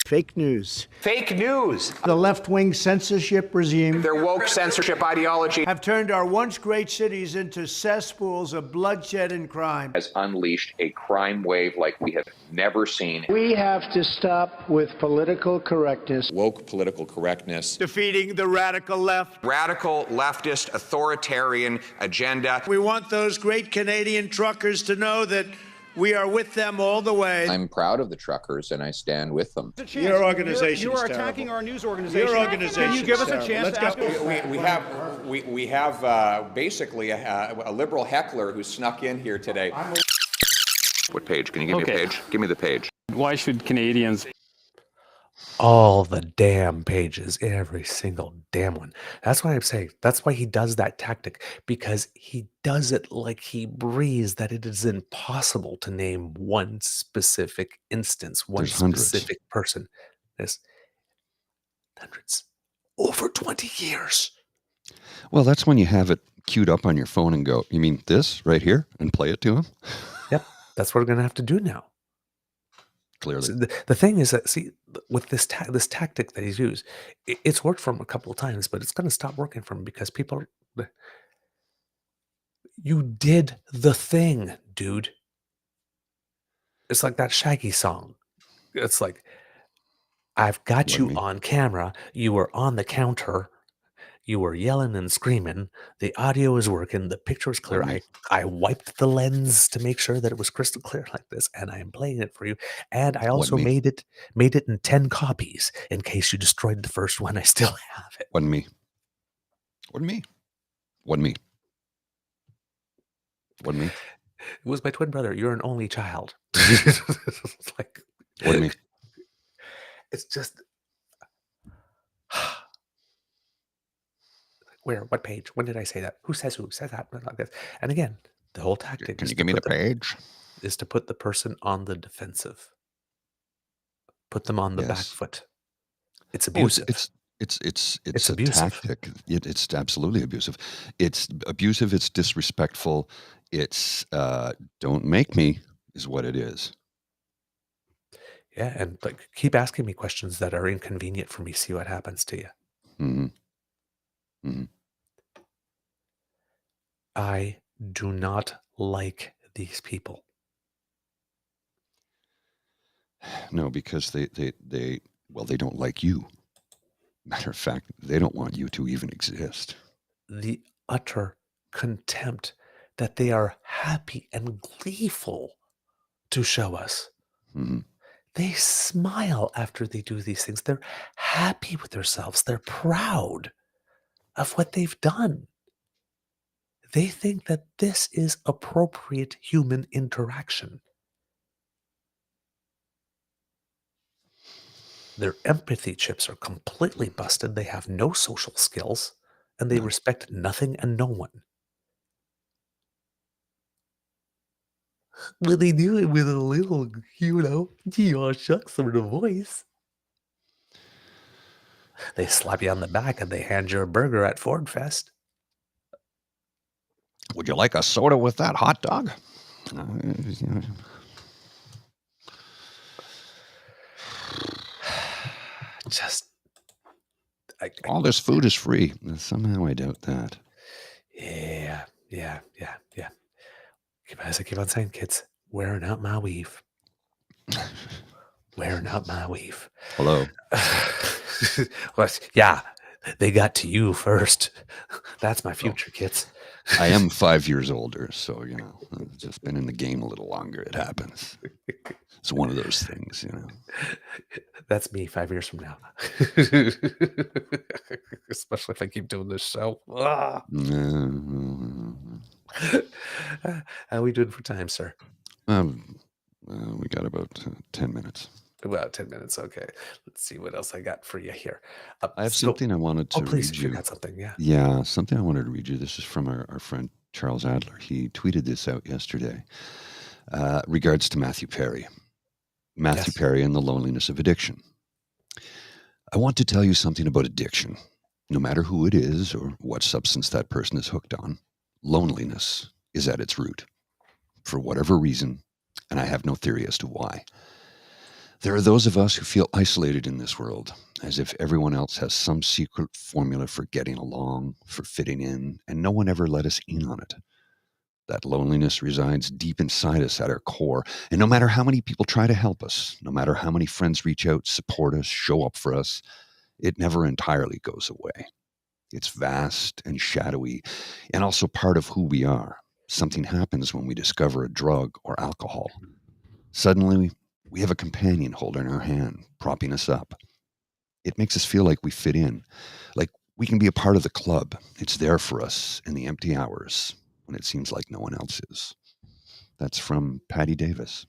Fake news. Fake news. The left-wing censorship regime. Their woke censorship ideology Have turned our once great cities into cesspools of bloodshed and crime. Has unleashed a crime wave like we have never seen. We have to stop with political correctness. Woke political correctness. Defeating the radical left. Radical leftist authoritarian agenda. We want those great Canadian truckers to know that we are with them all the way. I'm proud of the truckers and I stand with them. Your organization You are attacking our news organization. Your organization. Can you give us a chance to ask We have basically a liberal heckler who snuck in here today. What page? Can you give me a page? Give me the page. Why should Canadians All the damn pages, every single damn one. That's why I'm saying, that's why he does that tactic, because he does it like he breathes, that it is impossible to name one specific instance, one There's hundreds. specific person. There's hundreds. Over 20 years. Well, that's when you have it queued up on your phone and go, you mean this right here? And play it to him? Yep. That's what we're going to have to do now. Clearly. So the thing is that, see, with this tactic that he's used, it's worked for him a couple of times, but it's going to stop working for him because people you did the thing, dude. It's like that Shaggy song. It's like, I've got you on camera. You were on the counter. You were yelling and screaming. The audio is working. The picture is clear. I wiped the lens to make sure that it was crystal clear like this, and I am playing it for you. And I also made it in 10 copies in case you destroyed the first one. I still have it. Wasn't me. Wasn't me. Wasn't me. Wasn't me. It was my twin brother. You're an only child. It's like, Wasn't me. it's just. Where? What page? When did I say that? Who says that? Like this. And again, the whole tactic Can is you give me the page? is to put the person on the defensive. Put them on the back Yes. foot. It's Oh, abusive. it's a abusive. tactic. It's absolutely abusive. It's abusive. It's disrespectful. It's don't make me is what it is. Yeah, and like keep asking me questions that are inconvenient for me. See what happens to you. Mm-hmm. Mm-hmm. I do not like these people. No, because they don't like you. Matter of fact, they don't want you to even exist. The utter contempt that they are happy and gleeful to show us. Mm-hmm. They smile after they do these things. They're happy with themselves. They're proud of what they've done. They think that this is appropriate human interaction. Their empathy chips are completely busted. They have no social skills, and they respect nothing and no one. But they do it with a little, gee, oh shucks sort of voice. They slap you on the back and they hand you a burger at Ford Fest. Would you like a soda with that hot dog? Just all this food is free. Somehow I doubt that. Yeah. As I keep on saying, kids, wearing out my weave. Wearing out my weave. Hello. Well, yeah, they got to you first. That's my future, kids. I am 5 years older, so I've just been in the game a little longer. It happens. It's one of those things, That's me 5 years from now. Especially if I keep doing this show. How are we doing for time, sir? We got about 10 minutes. About 10 minutes. Okay. Let's see what else I got for you here. I have something I wanted to please, read if you. you got something, yeah. Yeah, something I wanted to read you. This is from our friend Charles Adler. He tweeted this out yesterday. Regards to Matthew Perry. Matthew Perry and the loneliness of addiction. I want to tell you something about addiction. No matter who it is or what substance that person is hooked on, loneliness is at its root. For whatever reason, and I have no theory as to why. There are those of us who feel isolated in this world, as if everyone else has some secret formula for getting along, for fitting in, and no one ever let us in on it. That loneliness resides deep inside us at our core, and no matter how many people try to help us, no matter how many friends reach out, support us, show up for us, it never entirely goes away. It's vast and shadowy, and also part of who we are. Something happens when we discover a drug or alcohol. Suddenly, we have a companion holding our hand, propping us up. It makes us feel like we fit in, like we can be a part of the club. It's there for us in the empty hours when it seems like no one else is. That's from Patty Davis.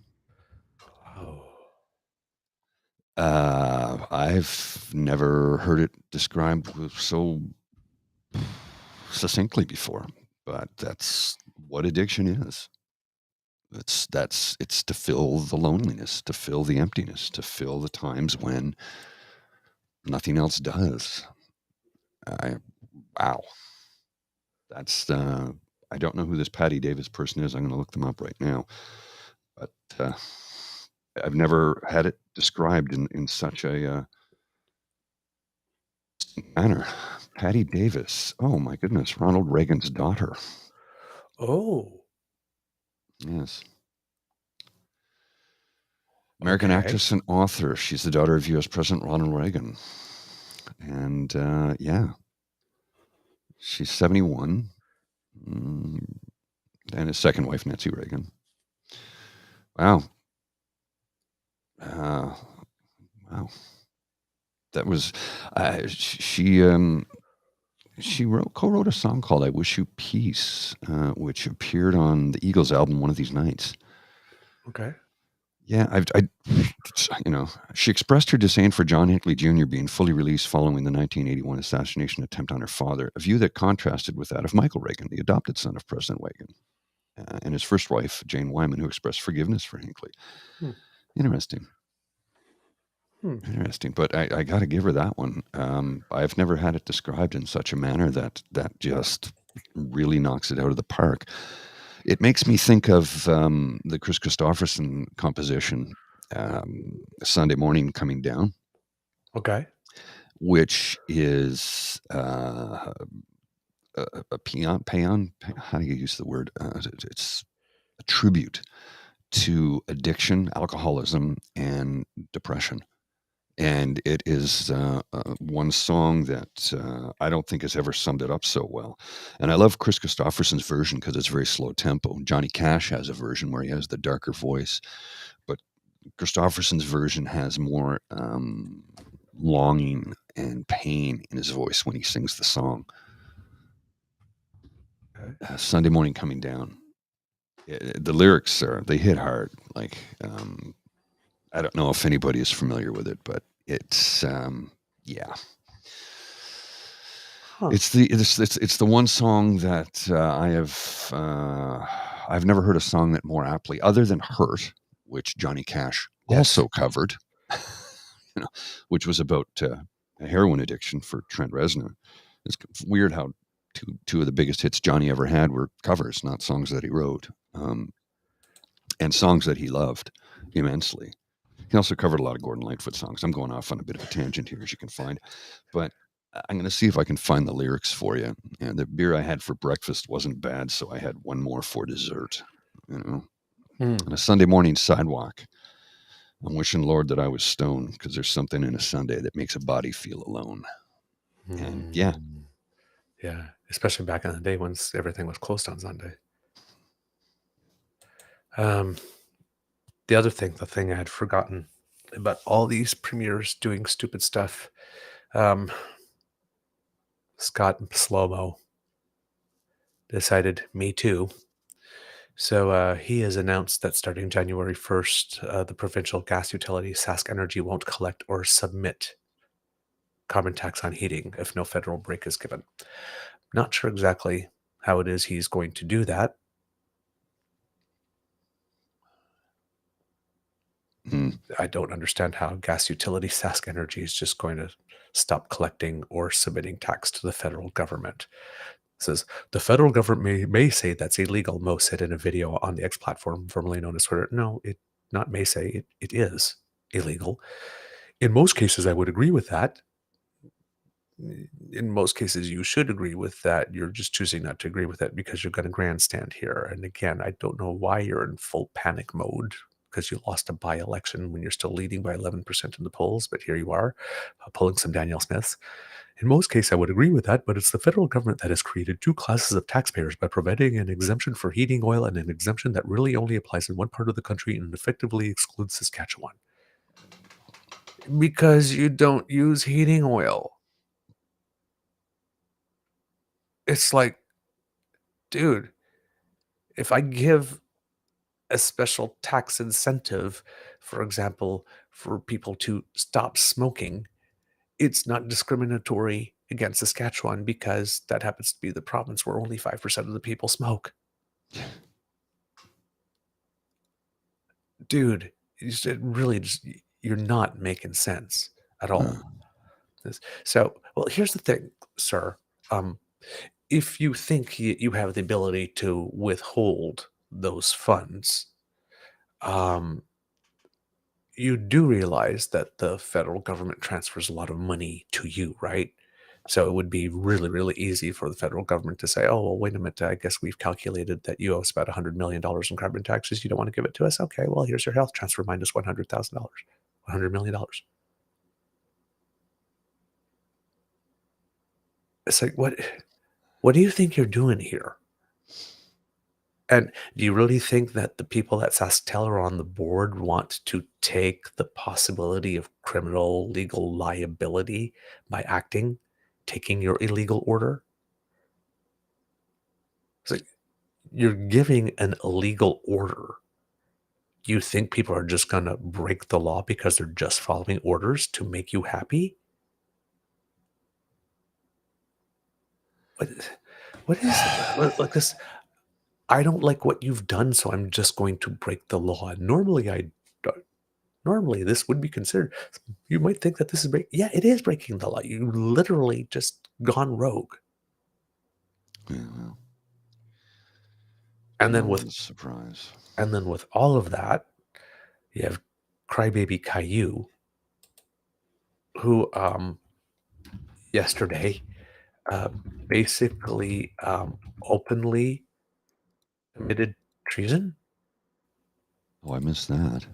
I've never heard it described so succinctly before, but that's what addiction is. It's to fill the loneliness, to fill the emptiness, to fill the times when nothing else does. Wow. That's I don't know who this Patty Davis person is. I'm going to look them up right now. But I've never had it described in such a manner. Patty Davis. Oh my goodness, Ronald Reagan's daughter. Oh. Yes. American actress and author. She's the daughter of U.S. President Ronald Reagan. And yeah, she's 71. And his second wife, Nancy Reagan. Wow. Wow. That was, she co-wrote a song called I Wish You Peace, which appeared on the Eagles album One of These Nights. Okay. Yeah, she expressed her disdain for John Hinckley Jr. being fully released following the 1981 assassination attempt on her father, a view that contrasted with that of Michael Reagan, the adopted son of President Reagan, and his first wife, Jane Wyman, who expressed forgiveness for Hinckley. Interesting. Interesting, but I got to give her that one. I've never had it described in such a manner that just really knocks it out of the park. It makes me think of the Chris Christopherson composition, Sunday Morning Coming Down. Okay. Which is a paean, how do you use the word? It's a tribute to addiction, alcoholism, and depression. And it is one song that I don't think has ever summed it up so well. And I love Chris Christopherson's version because it's very slow tempo. Johnny Cash has a version where he has the darker voice, but Christopherson's version has more longing and pain in his voice when he sings the song. Sunday Morning Coming Down. The lyrics they hit hard. Like, I don't know if anybody is familiar with it, but it's yeah. Huh. It's the one song that I've never heard a song that more aptly, other than Hurt, which Johnny Cash also covered, which was about a heroin addiction for Trent Reznor. It's weird how two of the biggest hits Johnny ever had were covers, not songs that he wrote, and songs that he loved immensely. He also covered a lot of Gordon Lightfoot songs. I'm going off on a bit of a tangent here, as you can find, but I'm going to see if I can find the lyrics for you. And the beer I had for breakfast wasn't bad, so I had one more for dessert. On a Sunday morning sidewalk, I'm wishing, Lord, that I was stoned, because there's something in a Sunday that makes a body feel alone. And yeah, especially back in the day when everything was closed on Sunday. The thing I had forgotten about all these premiers doing stupid stuff. Scott Slow-Mo decided, me too. So he has announced that starting January 1st, the provincial gas utility Sask Energy won't collect or submit carbon tax on heating if no federal break is given. Not sure exactly how it is he's going to do that. I don't understand how gas utility Sask Energy is just going to stop collecting or submitting tax to the federal government. It says, the federal government may say that's illegal, Moe said in a video on the X platform, formerly known as Twitter. No, it not may say, it is. illegal. In most cases, I would agree with that. In most cases, you should agree with that. You're just choosing not to agree with it because you're going to grandstand here. And again, I don't know why you're in full panic mode because you lost a by-election when you're still leading by 11% in the polls. But here you are, pulling some Danielle Smiths. In most cases, I would agree with that, but it's the federal government that has created two classes of taxpayers by providing an exemption for heating oil and an exemption that really only applies in one part of the country and effectively excludes Saskatchewan. Because you don't use heating oil. It's like, dude, if I give a special tax incentive, for example, for people to stop smoking, it's not discriminatory against Saskatchewan because that happens to be the province where only 5% of the people smoke. Dude, you're not making sense at all. So, well, here's the thing, sir. If you think you have the ability to withhold those funds, you do realize that the federal government transfers a lot of money to you, right? So it would be really, really easy for the federal government to say, oh, well, wait a minute, I guess we've calculated that you owe us about $100 million in carbon taxes. You don't want to give it to us? Okay, well, here's your health transfer minus $100,000, $100 million. It's like, what do you think you're doing here? And do you really think that the people at SaskTel are on the board want to take the possibility of criminal legal liability by taking your illegal order? It's like, you're giving an illegal order. You think people are just going to break the law because they're just following orders to make you happy? What is like this? I don't like what you've done, so I'm just going to break the law. Normally, normally this would be considered. You might think that this is yeah, it is breaking the law. You literally just gone rogue. Yeah, well, and then with all of that, you have Crybaby Caillou, who yesterday basically openly committed treason. Oh, I missed that.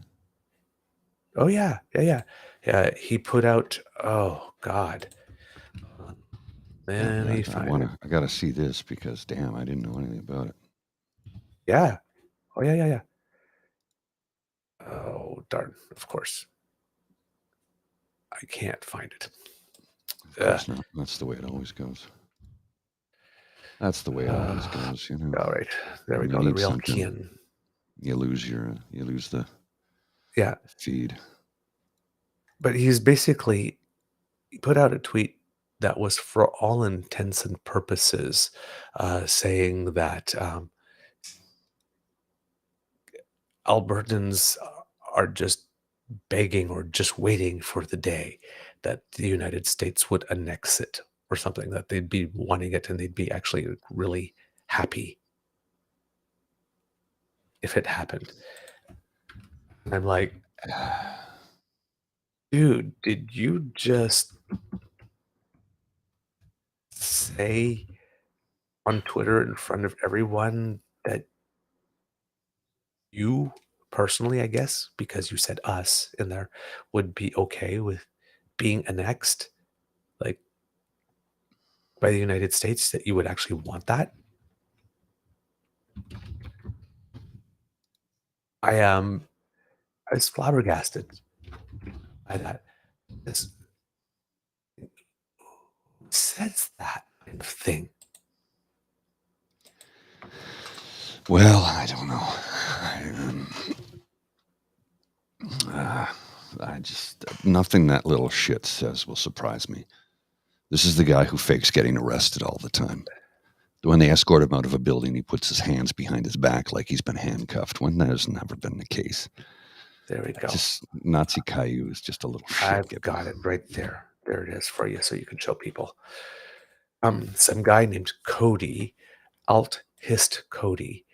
Oh yeah. He put out. Oh God. I gotta see this because damn, I didn't know anything about it. Yeah. Oh yeah. Oh darn! Of course, I can't find it. Of course not. That's the way it always goes. That's the way it always goes, you know. All right, there we go. The real Keean. You lose the feed. But he put out a tweet that was, for all intents and purposes, saying that Albertans are just begging or just waiting for the day that the United States would annex it or something, that they'd be wanting it and they'd be actually really happy if it happened. And I'm like, dude, did you just say on Twitter in front of everyone that you personally, I guess, because you said us in there, would be okay with being annexed, like, by the United States, that you would actually want that? I was flabbergasted by that. Who says that kind of thing? Well, I don't know. I just nothing that little shit says will surprise me. This is the guy who fakes getting arrested all the time. When they escort him out of a building, he puts his hands behind his back like he's been handcuffed, when that has never been the case. There we go. Just Nazi Caillou is just a little shit. I've got it right there. There it is for you, so you can show people. Some guy named Cody, Alt Hist Cody.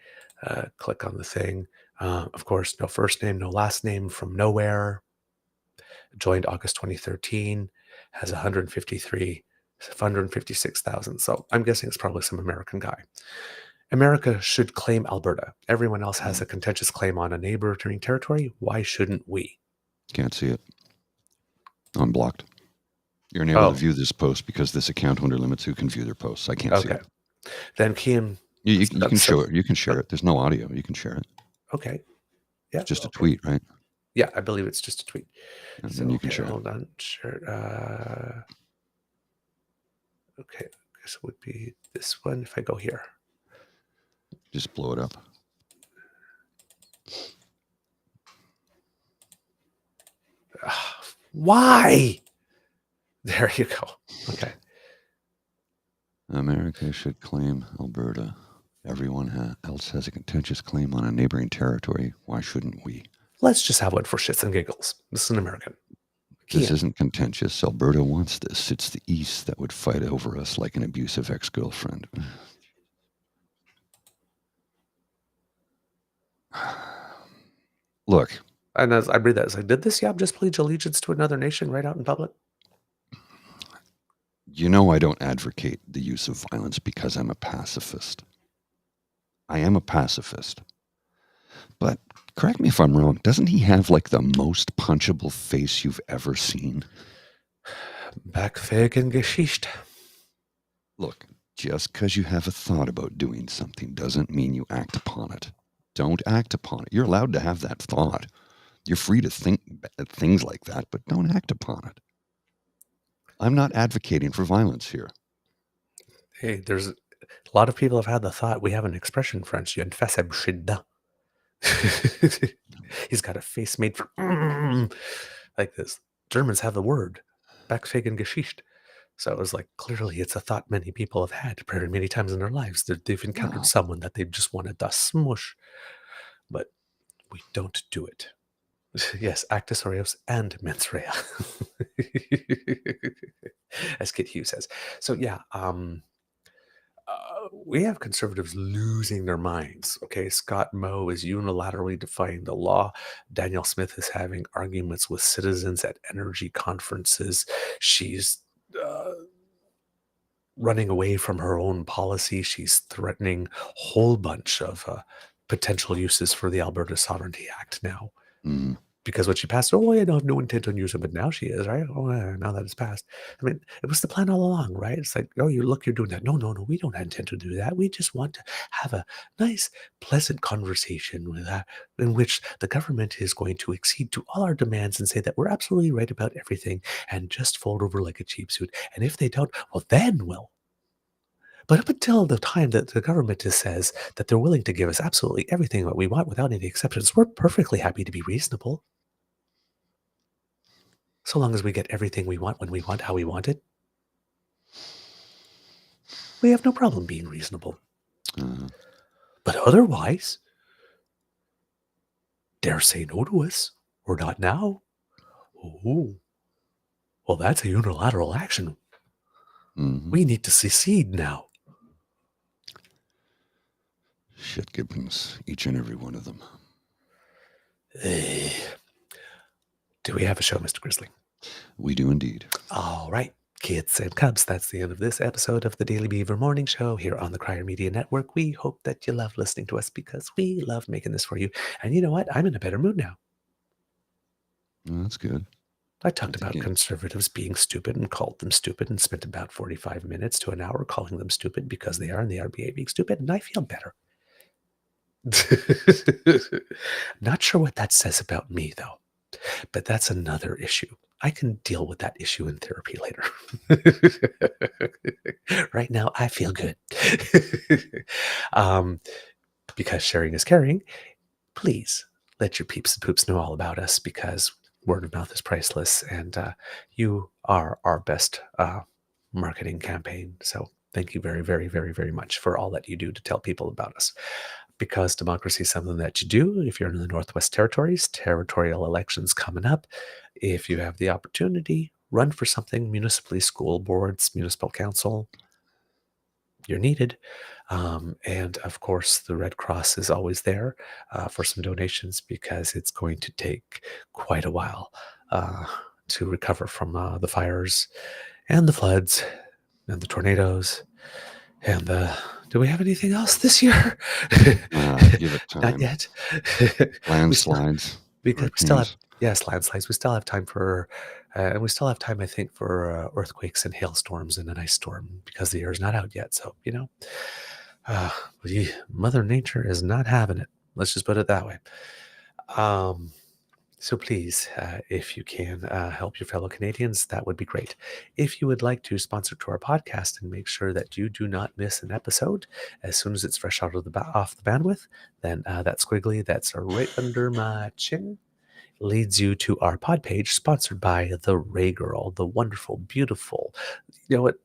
Click on the thing. Of course, no first name, no last name, from nowhere. joined August 2013, has 156,000. So I'm guessing it's probably some American guy. America should claim Alberta. Everyone else has a contentious claim on a neighboring territory. Why shouldn't we? Can't see it. I'm blocked. You're unable to view this post because this account only limits who can view their posts. I can't see it. Then Keean... You can show it. You can share it. There's no audio. You can share it. Okay. Yeah. It's just a tweet, right? Yeah, I believe it's just a tweet. And then you can share it. Hold on. Share. Okay. I guess it would be this one if I go here. Just blow it up. Why? There you go. Okay. America should claim Alberta. Everyone else has a contentious claim on a neighboring territory. Why shouldn't we? Let's just have one for shits and giggles. This is an American. This isn't contentious. Alberta wants this. It's the East that would fight over us like an abusive ex-girlfriend. Look. And as I read that, it's like, did this yab just pledge allegiance to another nation right out in public? You know I don't advocate the use of violence because I'm a pacifist. I am a pacifist. But correct me if I'm wrong, doesn't he have like the most punchable face you've ever seen? Backfegen Geschichte. Look, just because you have a thought about doing something doesn't mean you act upon it. Don't act upon it. You're allowed to have that thought. You're free to think things like that, but don't act upon it. I'm not advocating for violence here. Hey, there's a lot of people have had the thought. We have an expression in French. He's got a face made for like this. Germans have the word Backfegen Geschichte. So it was like, clearly it's a thought many people have had very many times in their lives. They've encountered someone that they just wanted to smush. But we don't do it. Yes, actus reus and mens rea. As Kit Hughes says. So yeah, we have conservatives losing their minds. Okay, Scott Moe is unilaterally defying the law. Danielle Smith is having arguments with citizens at energy conferences. She's running away from her own policy. She's threatening a whole bunch of potential uses for the Alberta Sovereignty Act now. Because when she passed, I have no intent on using it, but now she is, right? Now that it's passed. I mean, it was the plan all along, right? It's like, you're doing that. No, we don't intend to do that. We just want to have a nice, pleasant conversation with that, in which the government is going to accede to all our demands and say that we're absolutely right about everything and just fold over like a cheap suit. And if they don't, well, then we'll. But up until the time that the government says that they're willing to give us absolutely everything that we want without any exceptions, we're perfectly happy to be reasonable. So long as we get everything we want when we want, how we want it, we have no problem being reasonable. But otherwise, dare say no to us, or not now. Oh, well, that's a unilateral action. We need to secede now. Shit Gibbons, each and every one of them. Do we have a show, Mr. Grizzly? We do indeed. All right, kids and cubs, that's the end of this episode of the Daily Beaver Morning Show here on the Crier Media Network. We hope that you love listening to us because we love making this for you. And you know what? I'm in a better mood now. Well, that's good. I talked about conservatives being stupid and called them stupid and spent about 45 minutes to an hour calling them stupid because they are and they are being stupid, and I feel better. Not sure what that says about me, though. But that's another issue. I can deal with that issue in therapy later. Right now, I feel good. Because sharing is caring. Please let your peeps and poops know all about us, because word of mouth is priceless, and you are our best marketing campaign. So thank you very, very, very, very much for all that you do to tell people about us. Because democracy is something that you do. If you're in the Northwest Territories, territorial elections coming up. If you have the opportunity, run for something, municipally, school boards, municipal council. You're needed. And of course, the Red Cross is always there for some donations, because it's going to take quite a while to recover from the fires and the floods and the tornadoes and the. Do we have anything else this year? Give it time. Not yet. Landslides. Because we still have landslides. We still have time for, and we still have time, I think, for earthquakes and hailstorms and an ice storm because the air's not out yet. So Mother Nature is not having it. Let's just put it that way. So please, if you can help your fellow Canadians, that would be great. If you would like to sponsor to our podcast and make sure that you do not miss an episode as soon as it's fresh out of off the bandwidth, then that squiggly that's right under my chin leads you to our pod page sponsored by the Ray Girl, the wonderful, beautiful. You know what?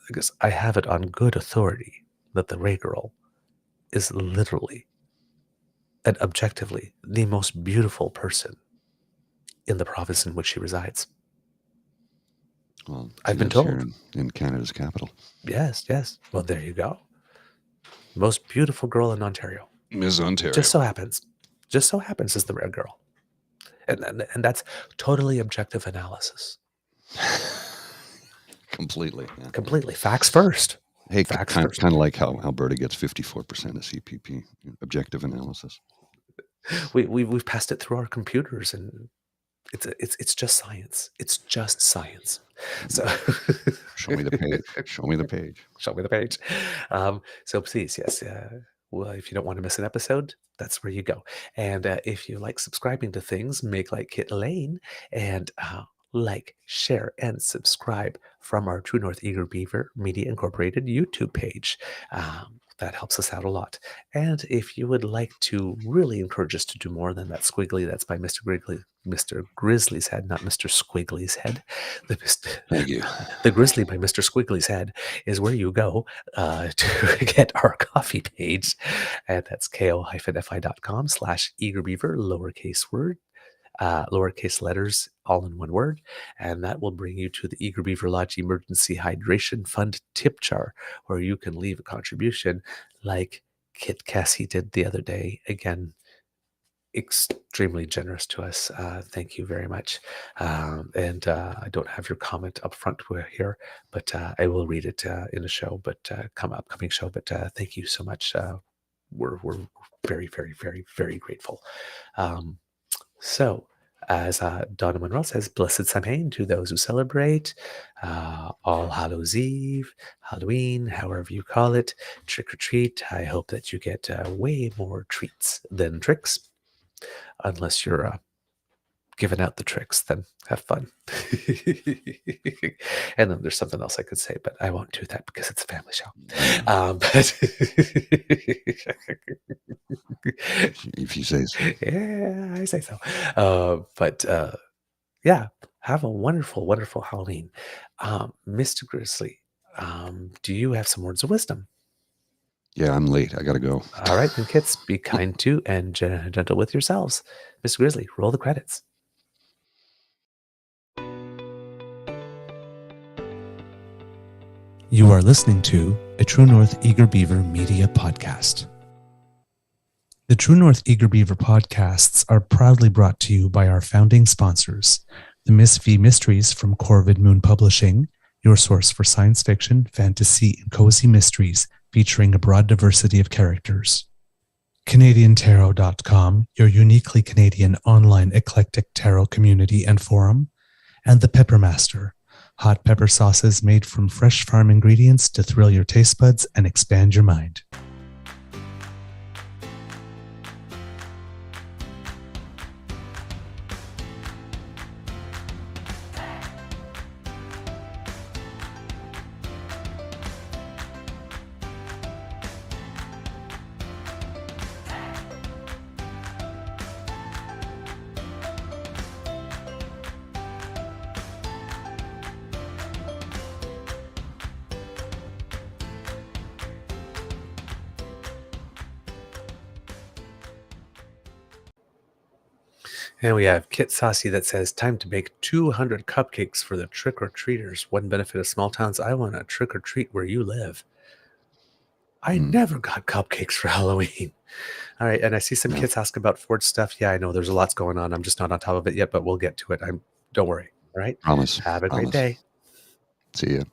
I guess I have it on good authority that the Ray Girl is literally and objectively the most beautiful person in the province in which she resides. Well, I've been told. Here in Canada's capital. Yes. Well, there you go. Most beautiful girl in Ontario. Ms. Ontario. Just so happens is the Red Girl. And that's totally objective analysis. Completely. Yeah. Completely. Facts first. Hey, kind of like how Alberta gets 54% of CPP. Objective analysis. We've passed it through our computers, and it's just science. It's just science. So show me the page. Show me the page. Show me the page. So please, yes. Well, if you don't want to miss an episode, that's where you go. And if you like subscribing to things, make like Kit Lane and like, share, and subscribe from our True North Eager Beaver Media Incorporated YouTube page. That helps us out a lot. And if you would like to really encourage us to do more than that squiggly, that's by Mr. Grizzly's head, not Mr. Squiggly's head. Thank you. The Grizzly by Mr. Squiggly's head is where you go to get our coffee page. And that's ko-fi.com/eagerbeaver, lowercase letters, all in one word, and that will bring you to the Eager Beaver Lodge Emergency Hydration Fund tip jar, where you can leave a contribution like Kit Cassie did the other day. Again, extremely generous to us. Thank you very much. And I don't have your comment up front here, but I will read it in a show, but upcoming show. But thank you so much. We're very, very, very, very grateful. So, as Donna Monroe says, blessed Samhain to those who celebrate, All Hallows Eve, Halloween, however you call it, trick or treat. I hope that you get way more treats than tricks, unless you're giving out the tricks, then have fun. And then there's something else I could say, but I won't do that because it's a family show. If you say so. Yeah, I say so. But yeah, have a wonderful, wonderful Halloween. Mr. Grizzly, do you have some words of wisdom? Yeah, I'm late. I got to go. All right, then, kids, be kind to and gentle with yourselves. Mr. Grizzly, roll the credits. You are listening to a True North Eager Beaver Media Podcast. The True North Eager Beaver podcasts are proudly brought to you by our founding sponsors, the Miss V Mysteries from Corvid Moon Publishing, your source for science fiction, fantasy, and cozy mysteries featuring a broad diversity of characters. CanadianTarot.com, your uniquely Canadian online eclectic tarot community and forum, and the Peppermaster, hot pepper sauces made from fresh farm ingredients to thrill your taste buds and expand your mind. And we have Kit Saucy that says, time to make 200 cupcakes for the trick-or-treaters. One benefit of small towns, I want a trick-or-treat where you live. I never got cupcakes for Halloween. All right, and I see some kids ask about Ford stuff. Yeah, I know there's a lot going on. I'm just not on top of it yet, but we'll get to it. Don't worry. All right. Promise. Have a great Promise. day. See ya.